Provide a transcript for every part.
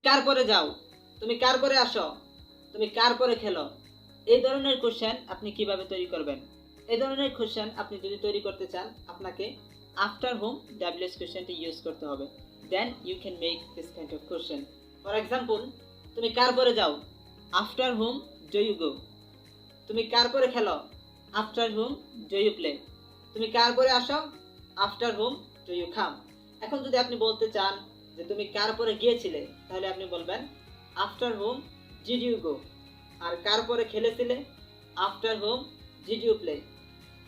কার পরে যাও, তুমি কার পরে আসো, তুমি কার পরে খেলো। এই ধরনের কোশ্চেন আপনি কিভাবে তৈরি করবেন? এই ধরনের কোশ্চেন আপনি যদি তৈরি করতে চান, আপনাকে আফটার হোম ডাব্লিউএস কোশ্চেনটি ইউজ করতে হবে। Then you can make this kind of question. For example, তুমি কার পরে যাও, after whom do you go. তুমি কার পরে খেলো, after whom do you play. তুমি কার পরে আসো, after whom do you come. এখন যদি আপনি বলতে চান যে তুমি কার পরে গিয়েছিলে, তাহলে আপনি বলবেন after home did you go. আর কার পরে খেলেছিলে, after home did you play.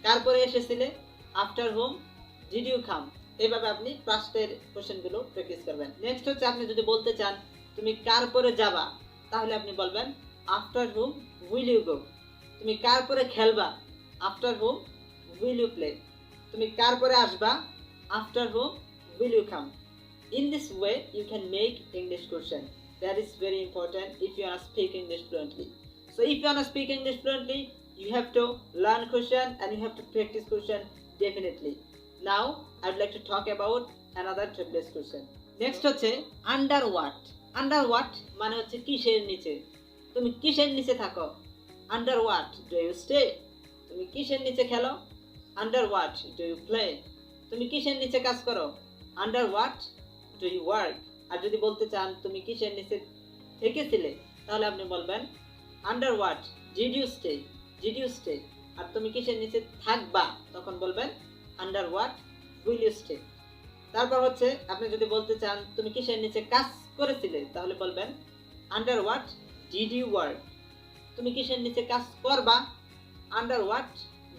কার পরে এসেছিলে, after home did you come. এইভাবে আপনি পাস্টের কোশ্চেনগুলো প্র্যাকটিস করবেন। নেক্সট হচ্ছে, আপনি যদি বলতে চান তুমি কার পরে যাবা, তাহলে আপনি বলবেন after whom will you go. তুমি কার পরে খেলবা, after whom will you play. তুমি কার পরে আসবা, after whom will you come. In this way, you can make English question. That is very important if you want to speak English fluently. So if you want to speak English fluently, you have to learn question and you have to practice question definitely. Now, I'd like to talk about another triplets question. Next হচ্ছে under what. Under what মানে হচ্ছে কিসের নিচে। তুমি কিসের নিচে থাকো, under what do you stay. তুমি কিসের নিচে খেলো, under what do you play. তুমি কিসের নিচে কাজ করো, under what do you work. আর যদি বলতে চান তুমি কিসের নিচে থেকেছিলে, তাহলে আপনি বলবেন under what did you stay. Did you stay. আর তুমি কিসের নিচে থাকবা, তখন বলবেন under what will you stay. তারপর হচ্ছে, আপনি যদি বলতে চান তুমি কিসের নিচে কাজ করেছিলে, তাহলে বলবেন under what did you work. তুমি কিসের নিচে কাজ করবা, under what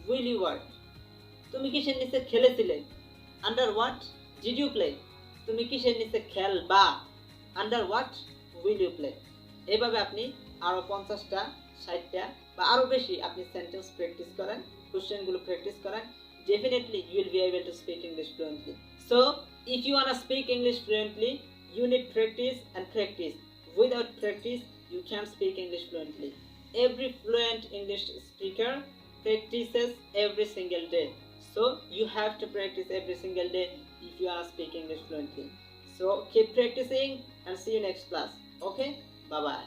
will you work. তুমি কিসের নিচে খেলেছিলে, under what did you play. তুমি কিসের নিচে খেলবা, under what will you play. এইভাবে আপনি আরো 50টা 60টা বা আরো বেশি আপনি সেন্টেন্স প্র্যাকটিস করেন, কোশ্চেনগুলো প্র্যাকটিস করেন, definitely you will be able to speak English fluently. So if you want to speak English fluently, you need practice and practice. Without practice, you can't speak English fluently. Every fluent English speaker practices every single day. So you have to practice every single day if you want to speak English fluently. So keep practicing and see you next class. Okay? Bye-bye.